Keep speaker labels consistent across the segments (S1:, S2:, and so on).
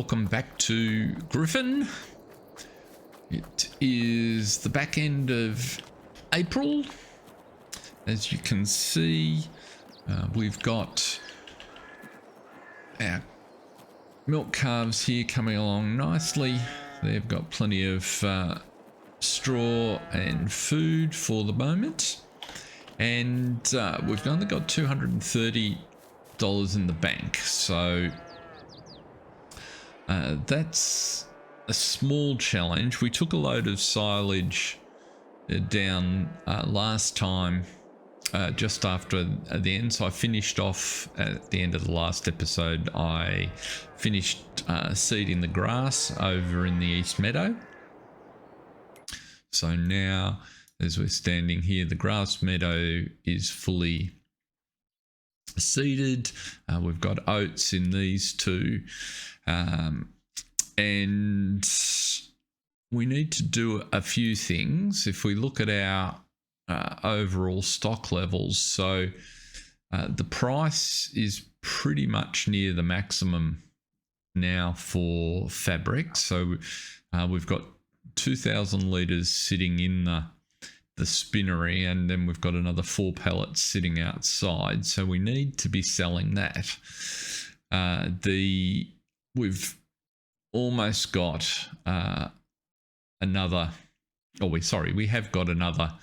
S1: welcome back to Griffin. It is the back end of April. As you can see, we've got our milk calves here coming along nicely. They've got plenty of straw and food for the moment. And we've only got $230 in the bank, so that's a small challenge. We took a load of silage down last time, just after the end, so I finished off at the end of the last episode. I finished seeding the grass over in the East Meadow. So now, as we're standing here, the grass meadow is fully seeded. We've got oats in these two, and we need to do a few things. If we look at our overall stock levels, so the price is pretty much near the maximum now for fabric. So we've got 2,000 litres sitting in the spinnery, and then we've got another 4 pallets sitting outside, so we need to be selling that. We've almost got we have got another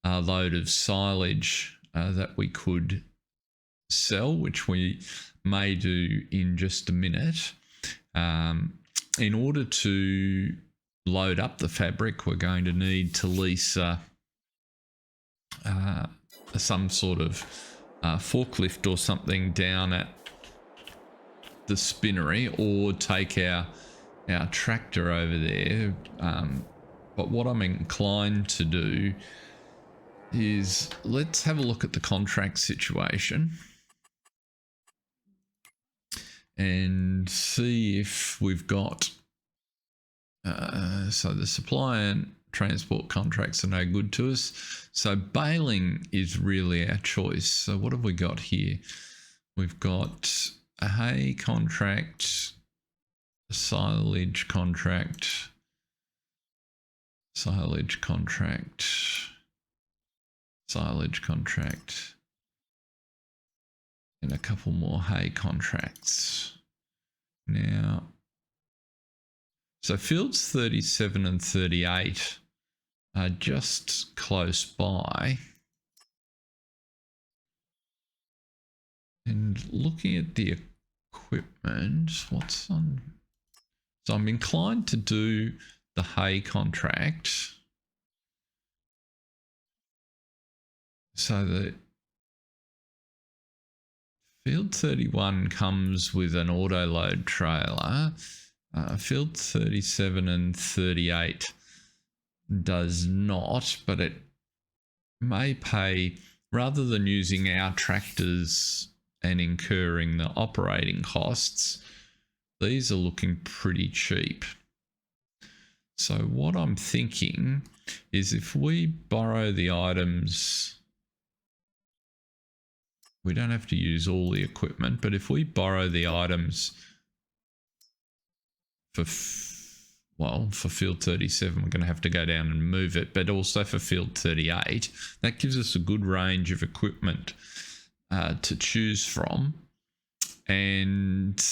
S1: load of silage that we could sell, which we may do in just a minute. In order to load up the fabric, we're going to need to lease some sort of forklift or something down at the spinnery, or take our tractor over there. But what I'm inclined to do is let's have a look at the contract situation and see if we've got so the supply and transport contracts are no good to us, so baling is really our choice. So what have we got here? We've got a hay contract, a silage contract, silage contract, and a couple more hay contracts. Now, so fields 37 and 38 are just close by. And looking at the equipment, what's on? So I'm inclined to do the hay contract. So the field 31 comes with an auto load trailer. Field 37 and 38 does not, but it may pay, rather than using our tractors and incurring the operating costs, these are looking pretty cheap. So what I'm thinking is, if we borrow the items, we don't have to use all the equipment, but if we borrow the items for field 37, we're going to have to go down and move it, but also for field 38, that gives us a good range of equipment to choose from, and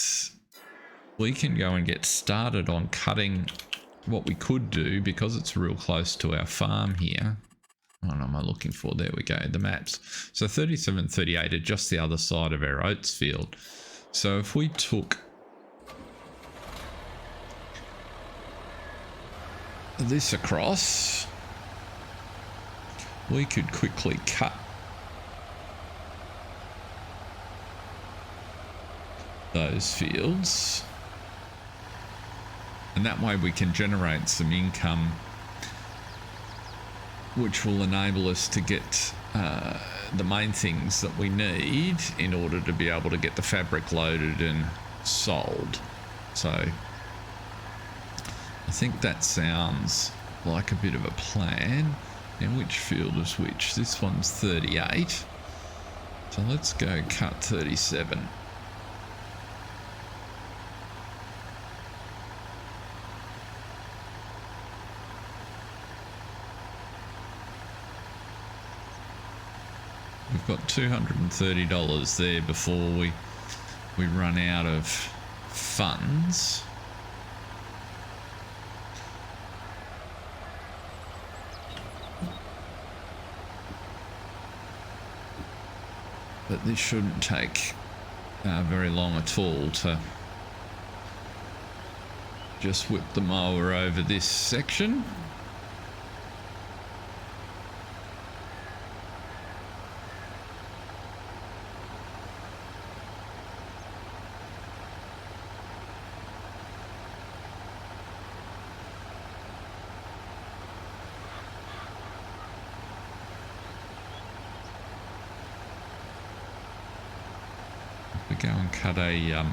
S1: we can go and get started on cutting. What we could do, because it's real close to our farm here, what am I looking for? There we go, the maps. So 37 and 38 are just the other side of our oats field. So if we took this across, we could quickly cut those fields, and that way we can generate some income, which will enable us to get the main things that we need in order to be able to get the fabric loaded and sold. So I think that sounds like a bit of a plan. And which field is which? This one's 38. So let's go cut 37. we've got $230 there before we run out of funds. But this shouldn't take very long at all to just whip the mower over this section. We go and cut a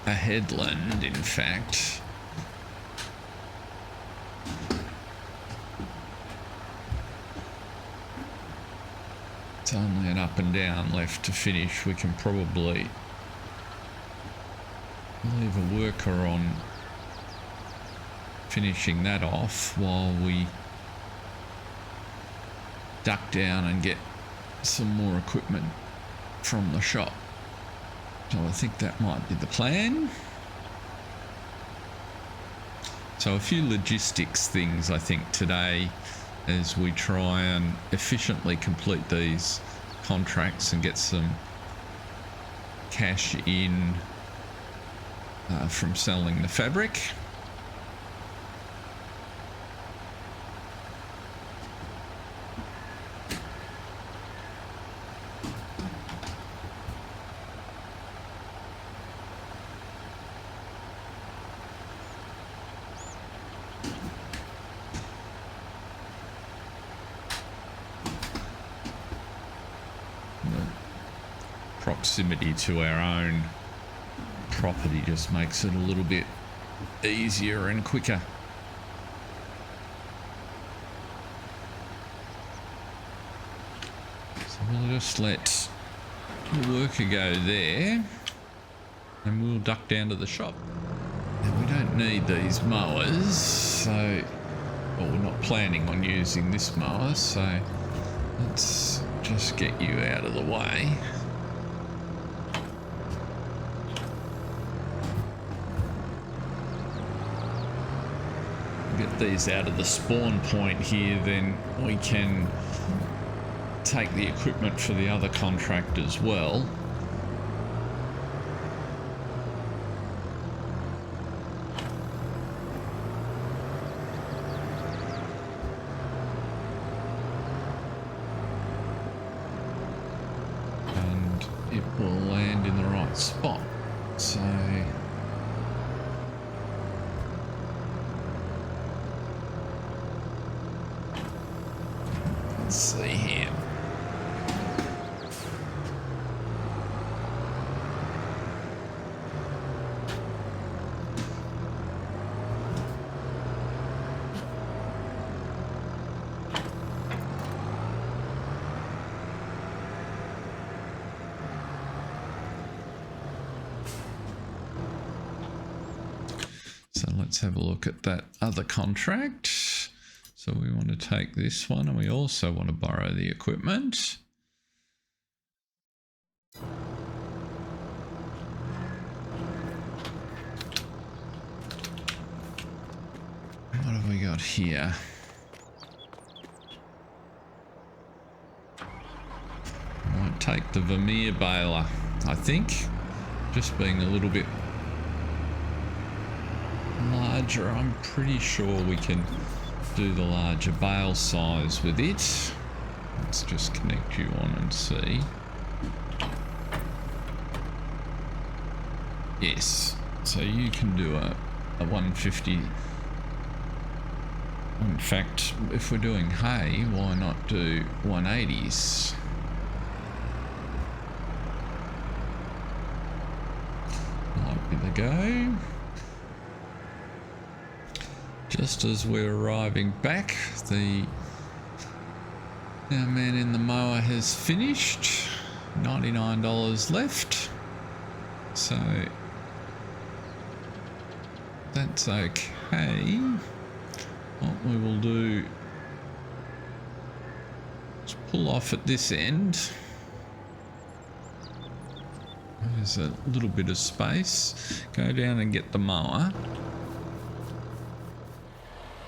S1: headland, in fact. It's only an up and down left to finish. We can probably leave a worker on finishing that off while we duck down and get some more equipment from the shop. So I think that might be the plan. So a few logistics things I think today as we try and efficiently complete these contracts and get some cash in from selling the fabric. Proximity to our own property just makes it a little bit easier and quicker. So we'll just let the worker go there and we'll duck down to the shop. Now we don't need these mowers, so well, we're not planning on using this mower, so let's just get you out of the way. Get these out of the spawn point here, then we can take the equipment for the other contract as well. And it will land in the right spot. So let's see here. So let's have a look at that other contract. So we want to take this one and we also want to borrow the equipment. What have we got here? I might take the Vermeer baler, I think. Just being a little bit larger, I'm pretty sure we can do the larger bale size with it. Let's just connect you on and see. Yes, so you can do a 150. In fact, if we're doing hay, why not do 180s? Might be the go. Just as we're arriving back, our man in the mower has finished. $99 left. So that's okay. What we will do Let's pull off at this end. There's a little bit of space. Go down and get the mower.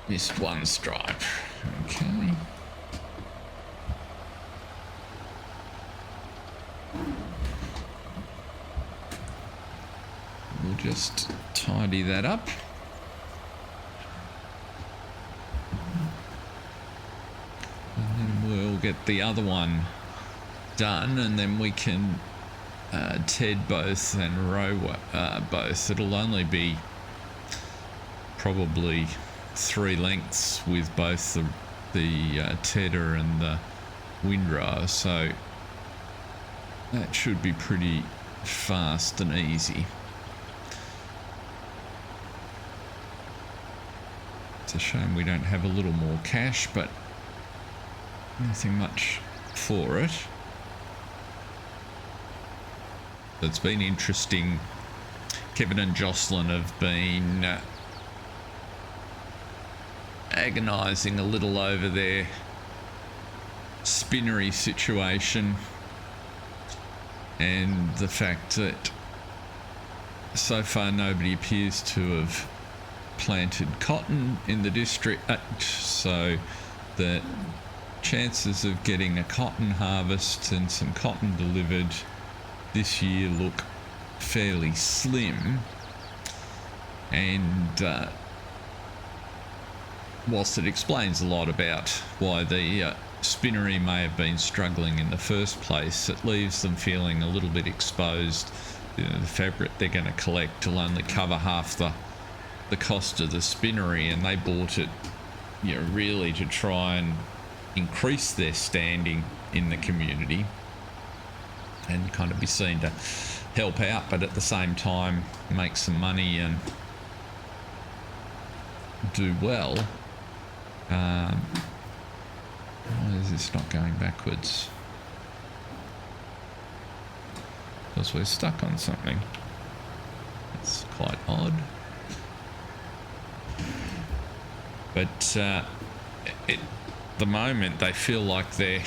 S1: Missed one stripe. Okay. We'll just tidy that up. And then we'll get the other one done, and then we can TED both and row both. It'll only be probably 3 lengths with both the tedder and the windrower, so that should be pretty fast and easy. It's a shame we don't have a little more cash, but nothing much for it. It's been interesting. Kevin and Jocelyn have been agonising a little over their Spinnery situation, and the fact that so far nobody appears to have planted cotton in the district, so that chances of getting a cotton harvest and some cotton delivered this year look fairly slim. And whilst it explains a lot about why the Spinnery may have been struggling in the first place, it leaves them feeling a little bit exposed. You know, the fabric they're going to collect will only cover half the cost of the Spinnery, and they bought it, you know, really to try and increase their standing in the community and kind of be seen to help out, but at the same time make some money and do well. Why is this not going backwards? Because we're stuck on something. It's quite odd. But at the moment they feel like they're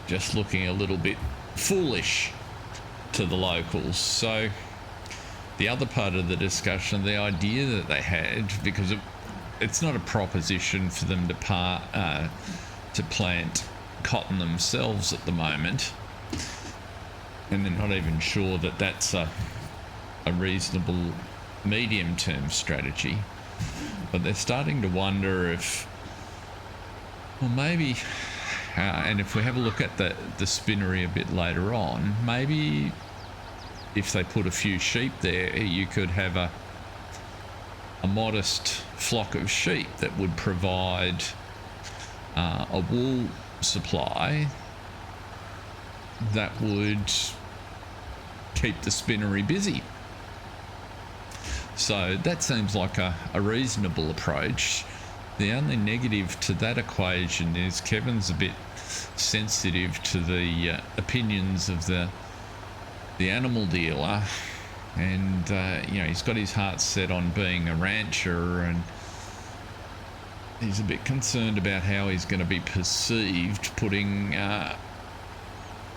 S1: just looking a little bit foolish to the locals. So the other part of the discussion, the idea that they had, because it's not a proposition for them to plant cotton themselves at the moment, and they're not even sure that that's a reasonable medium-term strategy. But they're starting to wonder if, well, maybe, and if we have a look at the Spinnery a bit later on, maybe if they put a few sheep there, you could have a modest flock of sheep that would provide a wool supply that would keep the Spinnery busy. So that seems like a reasonable approach. The only negative to that equation is Kevin's a bit sensitive to the opinions of the animal dealer, and you know, he's got his heart set on being a rancher, and he's a bit concerned about how he's going to be perceived putting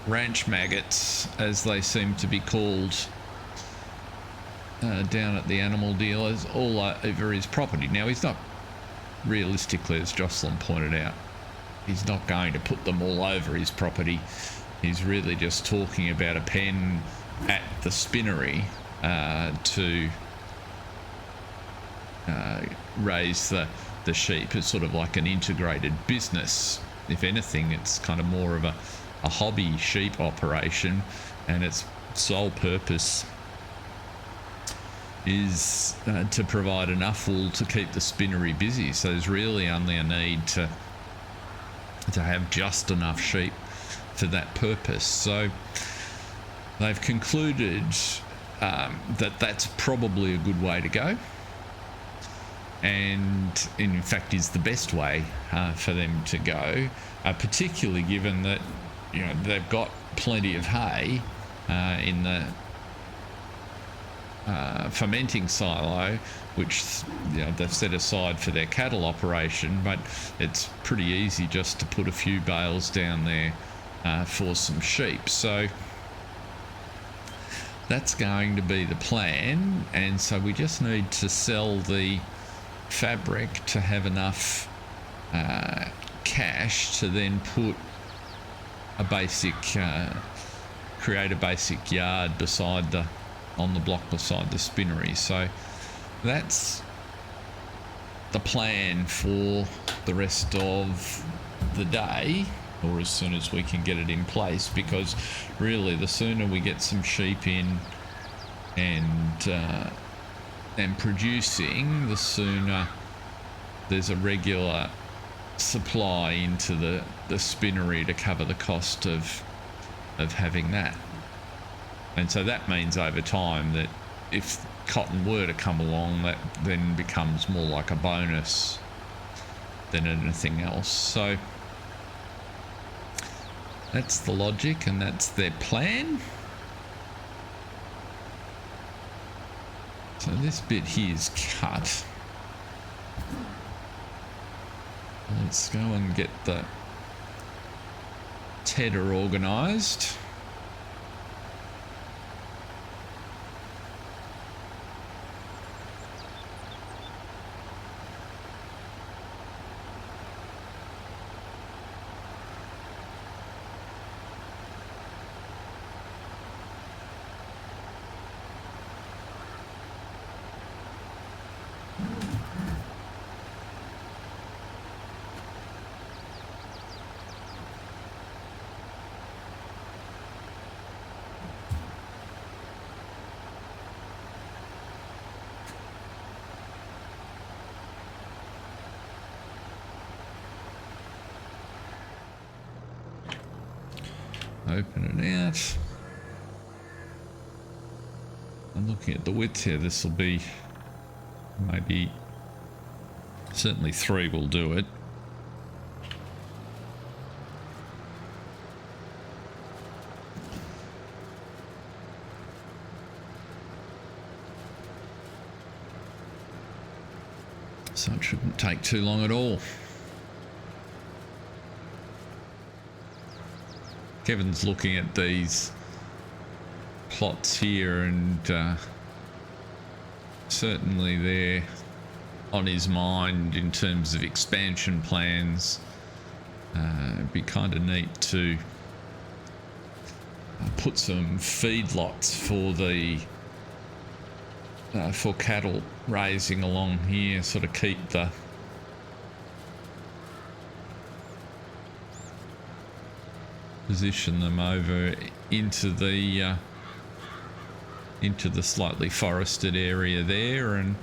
S1: ranch maggots, as they seem to be called, down at the animal dealers all over his property. Now, he's not, realistically, as Jocelyn pointed out, he's not going to put them all over his property. He's really just talking about a pen at the Spinnery to raise the sheep. It's sort of like an integrated business. If anything, it's kind of more of a hobby sheep operation, and its sole purpose is to provide enough wool to keep the Spinnery busy. So there's really only a need to have just enough sheep for that purpose. So they've concluded that that's probably a good way to go, and in fact is the best way for them to go, particularly given that, you know, they've got plenty of hay in fermenting silo, which they've set aside for their cattle operation, but it's pretty easy just to put a few bales down there for some sheep. So that's going to be the plan, and so we just need to sell the fabric to have enough cash to then put a basic create a basic yard on the block beside the spinnery. So that's the plan for the rest of the day, or as soon as we can get it in place, because really the sooner we get some sheep in and producing, the sooner there's a regular supply into the spinnery to cover the cost of having that. And so that means over time that if cotton were to come along, that then becomes more like a bonus than anything else. So that's the logic, and that's their plan. So this bit here is cut. Let's go and get the tedder organised. Open it out. I'm looking at the width here. This will be maybe, certainly 3 will do it. So it shouldn't take too long at all. Kevin's looking at these plots here, and certainly they're on his mind in terms of expansion plans. It'd be kind of neat to put some feedlots for the for cattle raising along here, sort of keep the position them over into the slightly forested area there, and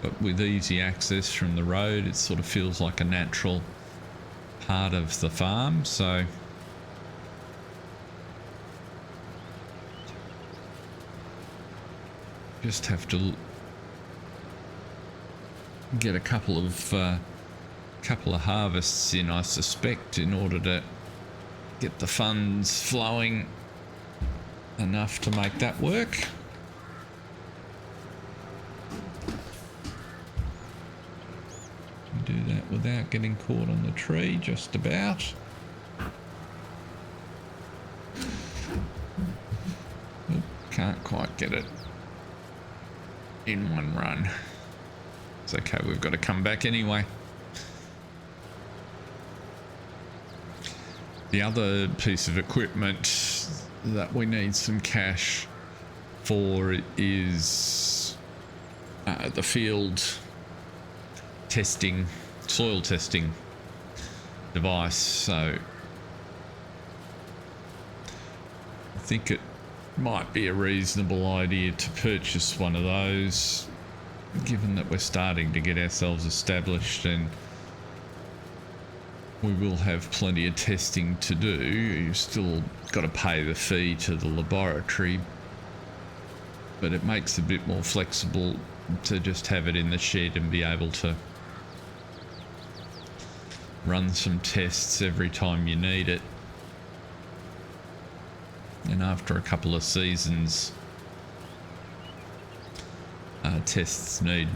S1: but with easy access from the road, it sort of feels like a natural part of the farm. So just have to get a couple of harvests in, I suspect, in order to get the funds flowing enough to make that work. Do that without getting caught on the tree, just about. Oop, can't quite get it in one run. It's okay, we've got to come back anyway. The other piece of equipment that we need some cash for is the field testing, soil testing device. So I think it might be a reasonable idea to purchase one of those, given that we're starting to get ourselves established and we will have plenty of testing to do. You've still got to pay the fee to the laboratory, but it makes it a bit more flexible to just have it in the shed and be able to run some tests every time you need it. And after a couple of seasons tests need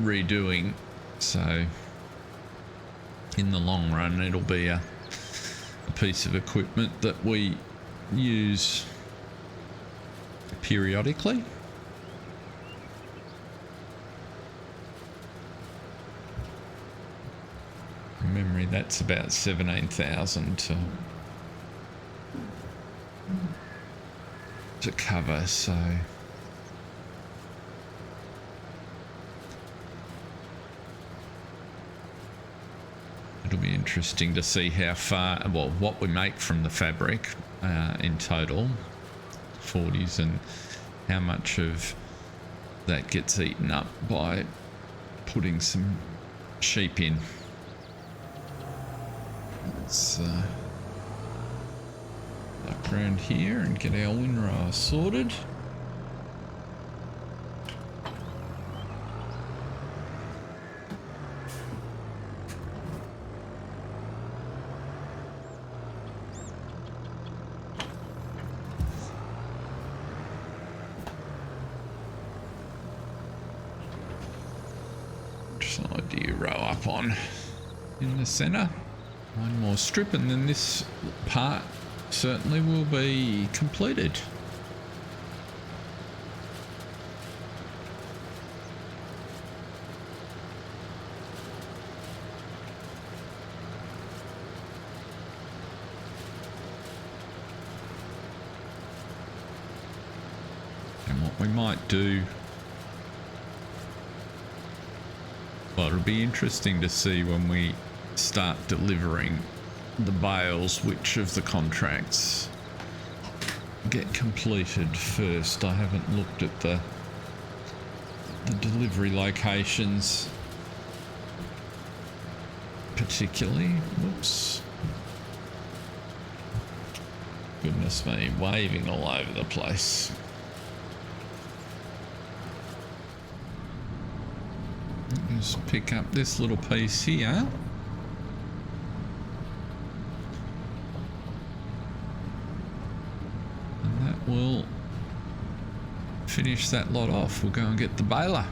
S1: redoing, so in the long run it'll be a piece of equipment that we use periodically. From memory, that's about 17,000 to cover, so it'll be interesting to see how far, well, what we make from the fabric in total, 40s, and how much of that gets eaten up by putting some sheep in. Let's look around here and get our windrower sorted. Side do you row up on in the center? One more strip and then this part certainly will be completed. And what we might do, well, it'll be interesting to see when we start delivering the bales which of the contracts get completed first. I haven't looked at the delivery locations particularly. Whoops. Goodness me, waving all over the place. Just pick up this little piece here. And that will finish that lot off. We'll go and get the baler.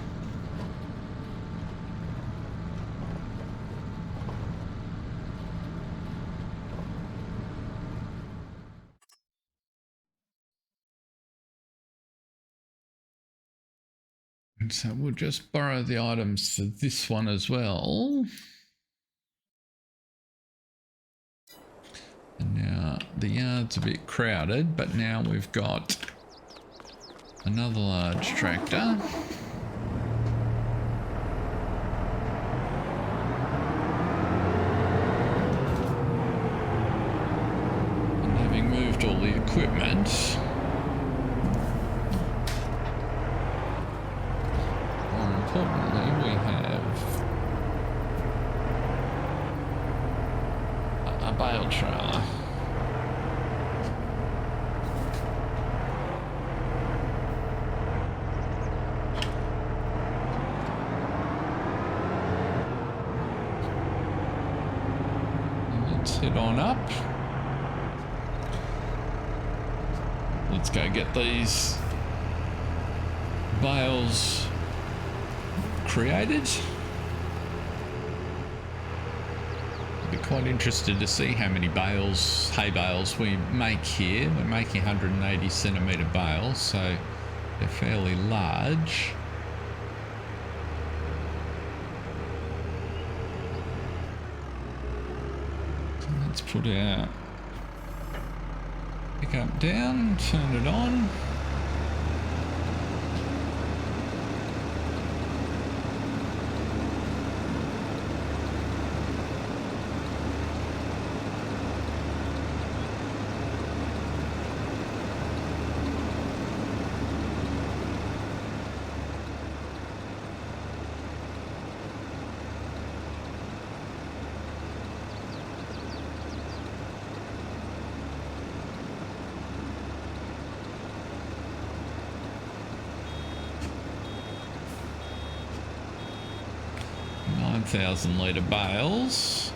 S1: And so we'll just borrow the items for this one as well. And now the yard's a bit crowded, but now we've got another large tractor. And having moved all the equipment, importantly, we have a bale trailer. Let's head on up. Let's go get these bales created. I'd be quite interested to see how many bales, hay bales, we make here. We're making 180 centimetre bales, so they're fairly large. So let's put our pickup down, turn it on. Litre bales.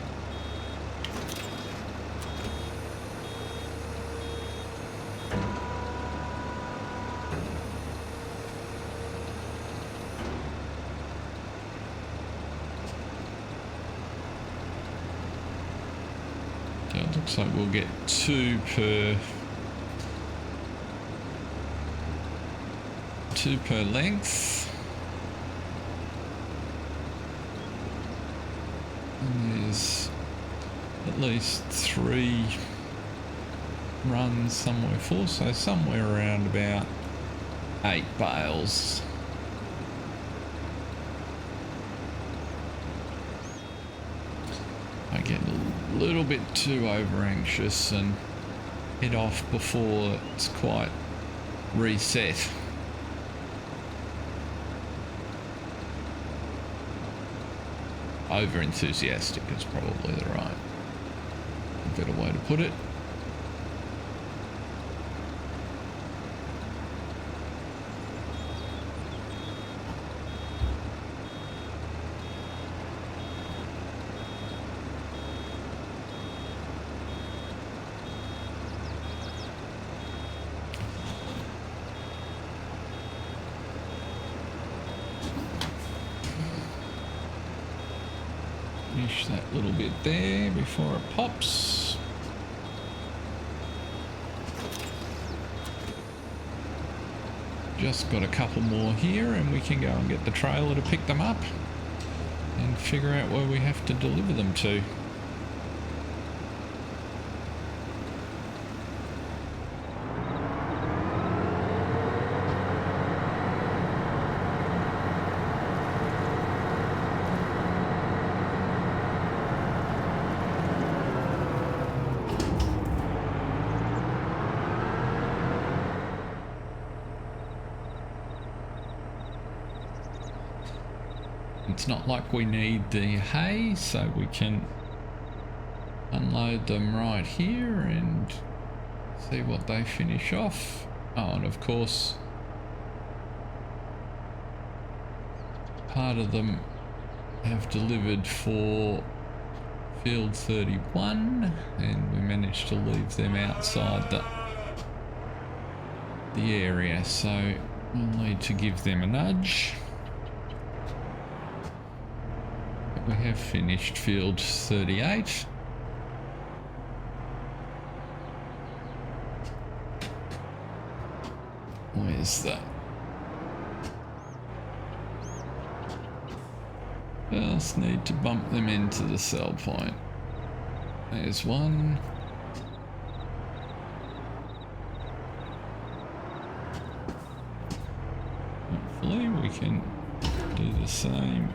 S1: it looks like we'll get 2 per length. And there's at least 3 runs somewhere full, so somewhere around about 8 bales. I get a little bit too over anxious and head off before it's quite reset. Over enthusiastic is probably the right better way to put it. Finish that little bit there before it pops. Just got a couple more here and we can go and get the trailer to pick them up and figure out where we have to deliver them to. It's not like we need the hay, so we can unload them right here and see what they finish off. Oh, and of course, part of them have delivered for field 31, and we managed to leave them outside the area, so we'll need to give them a nudge. We have finished field 38. Where's that? Just need to bump them into the sell point. There's one. Hopefully we can do the same.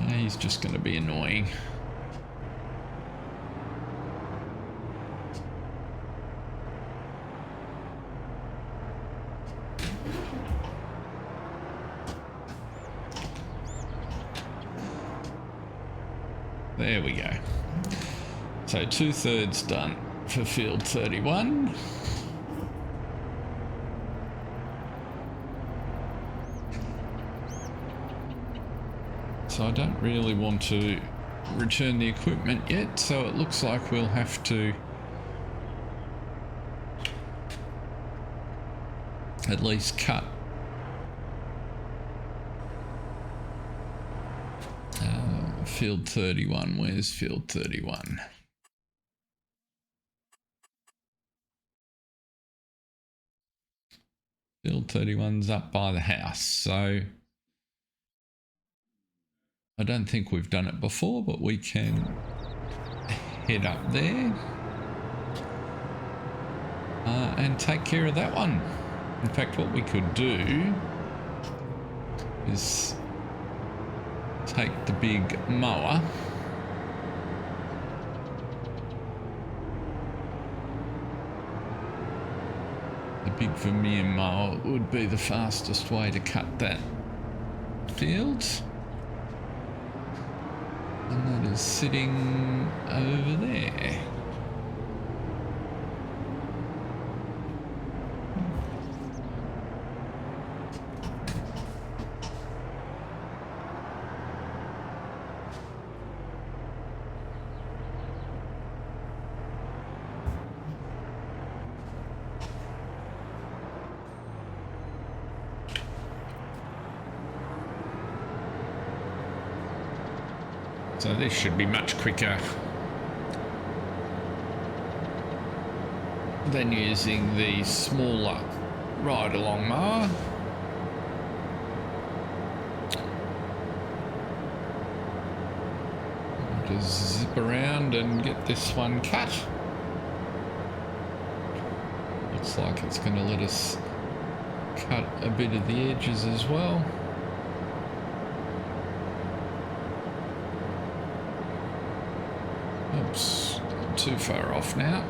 S1: He's just going to be annoying. There we go. So 2/3 done for field 31. So I don't really want to return the equipment yet, so it looks like we'll have to at least cut field 31. Where's field 31? Field 31's up by the house, so I don't think we've done it before, but we can head up there and take care of that one. In fact, what we could do is take the big mower the big Vermeer mower would be the fastest way to cut that field. And that is sitting over there. So this should be much quicker than using the smaller ride-along mower. Just zip around and get this one cut. Looks like it's going to let us cut a bit of the edges as well. Oops, too far off now.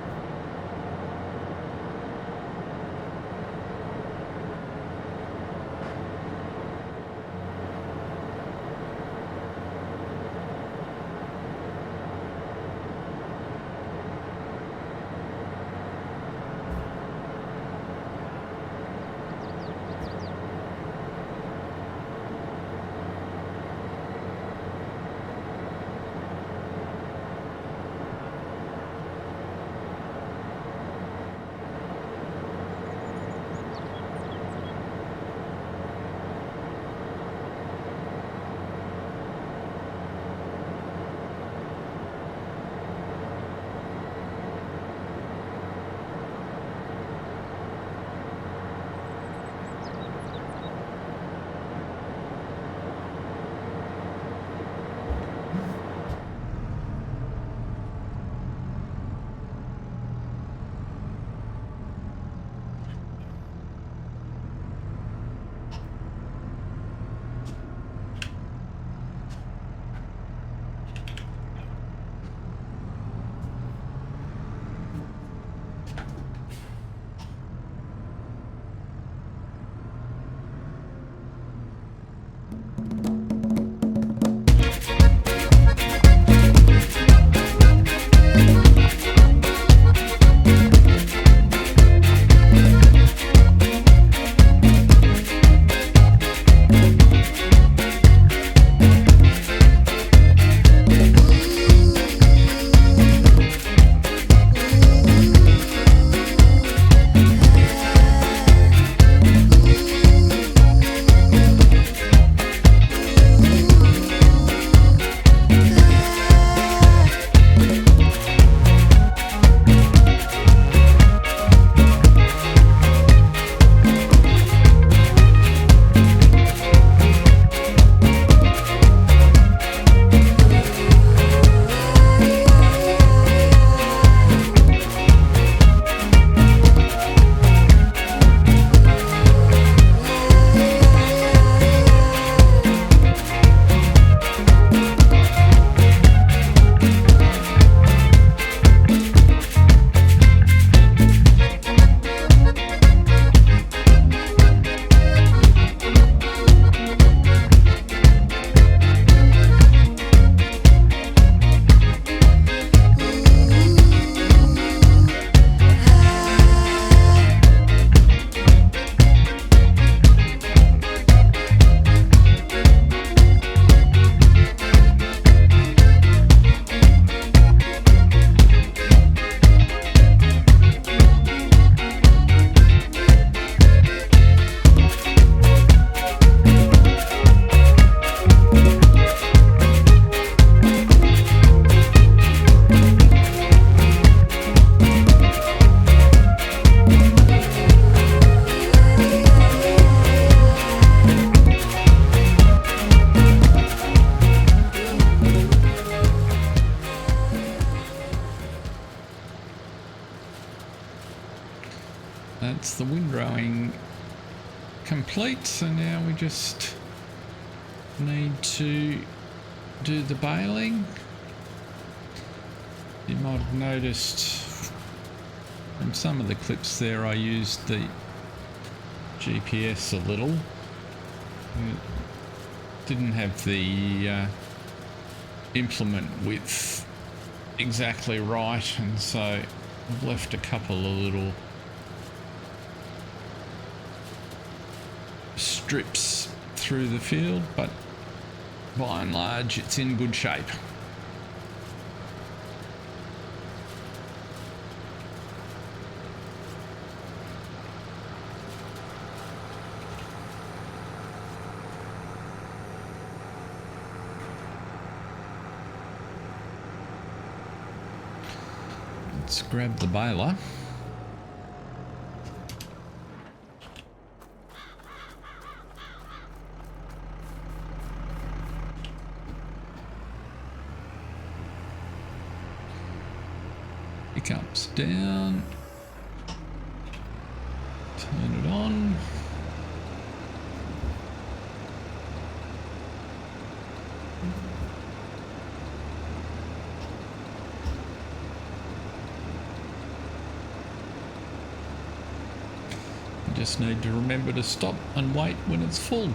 S1: That's the windrowing complete, so now we just need to do the baling. You might have noticed from some of the clips there I used the GPS a little. It didn't have the implement width exactly right, and so I've left a couple of little strips through the field, but by and large it's in good shape. Let's grab the baler. Pickups down. Turn it on. You just need to remember to stop and wait when it's full.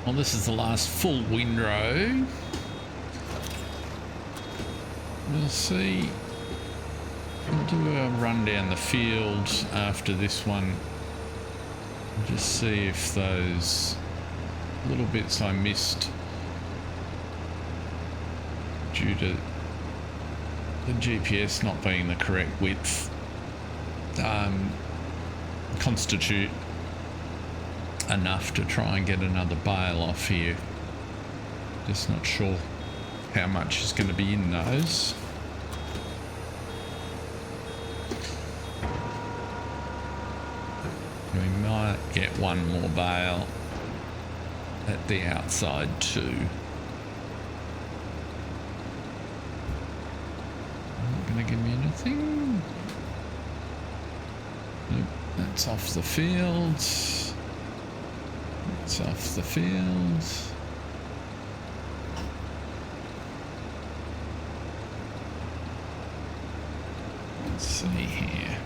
S1: Well, this is the last full windrow. We'll see. We'll do a run down the field after this one. Just see if those little bits I missed due to the GPS not being the correct width constitute enough to try and get another bale off here. Just not sure how much is going to be in those. We might get one more bale at the outside too. Not going to give me anything. Nope, that's off the field. It's off the field. Let's see here.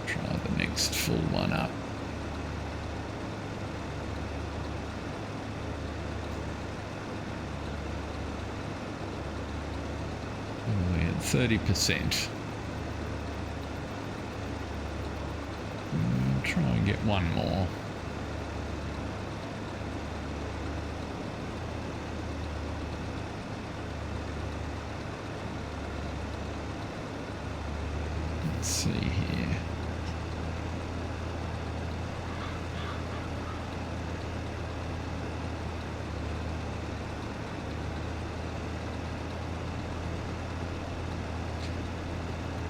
S1: Try the next full one up. We're at 30%. Try and get one more. Let's see here.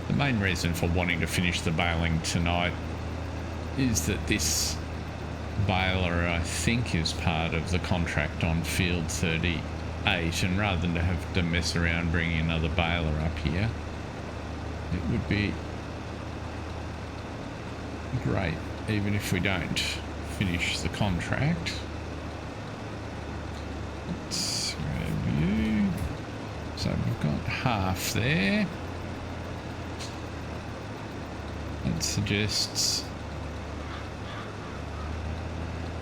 S1: The main reason for wanting to finish the baling tonight is that this baler, I think, is part of the contract on field 38, and rather than to have to mess around bringing another baler up here, it would be great even if we don't finish the contract. Let's review. So we've got half there. That suggests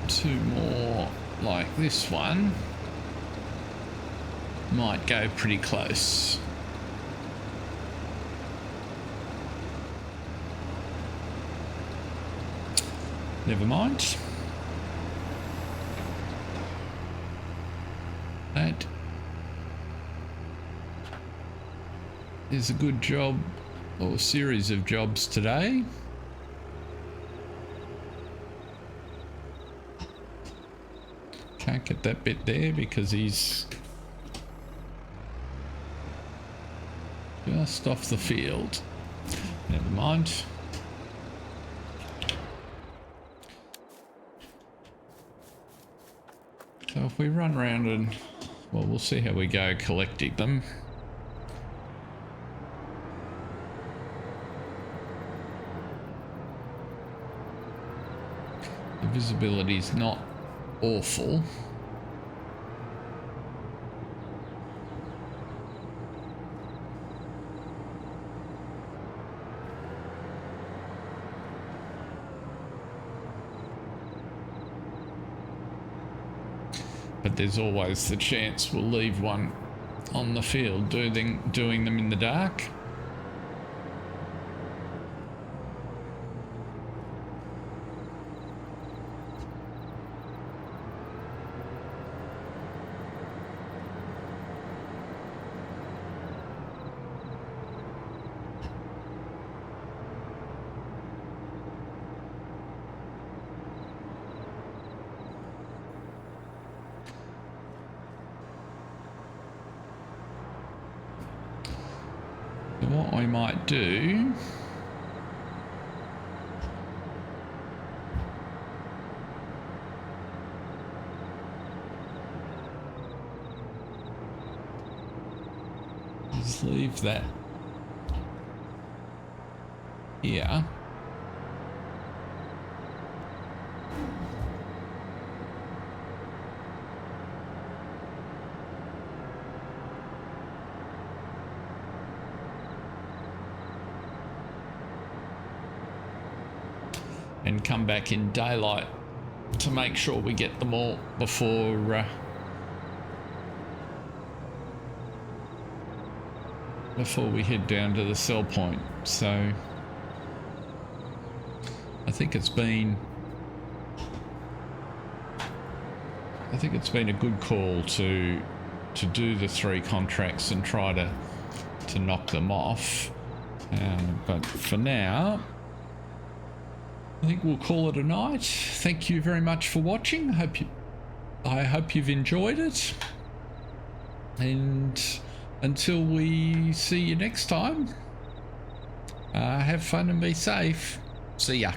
S1: two more like this one might go pretty close. Never mind. That is a good job or series of jobs today. Can't get that bit there because he's just off the field. Never mind. So if we run around and, well, we'll see how we go collecting them. The visibility's not awful. But there's always the chance we'll leave one on the field doing them in the dark. What I might do is leave that here. And come back in daylight to make sure we get them all before we head down to the sell point. So I think it's been a good call to do the 3 contracts and try to knock them off. But for now, I think we'll call it a night. Thank you very much for watching. I hope you've enjoyed it. And until we see you next time, have fun and be safe. See ya.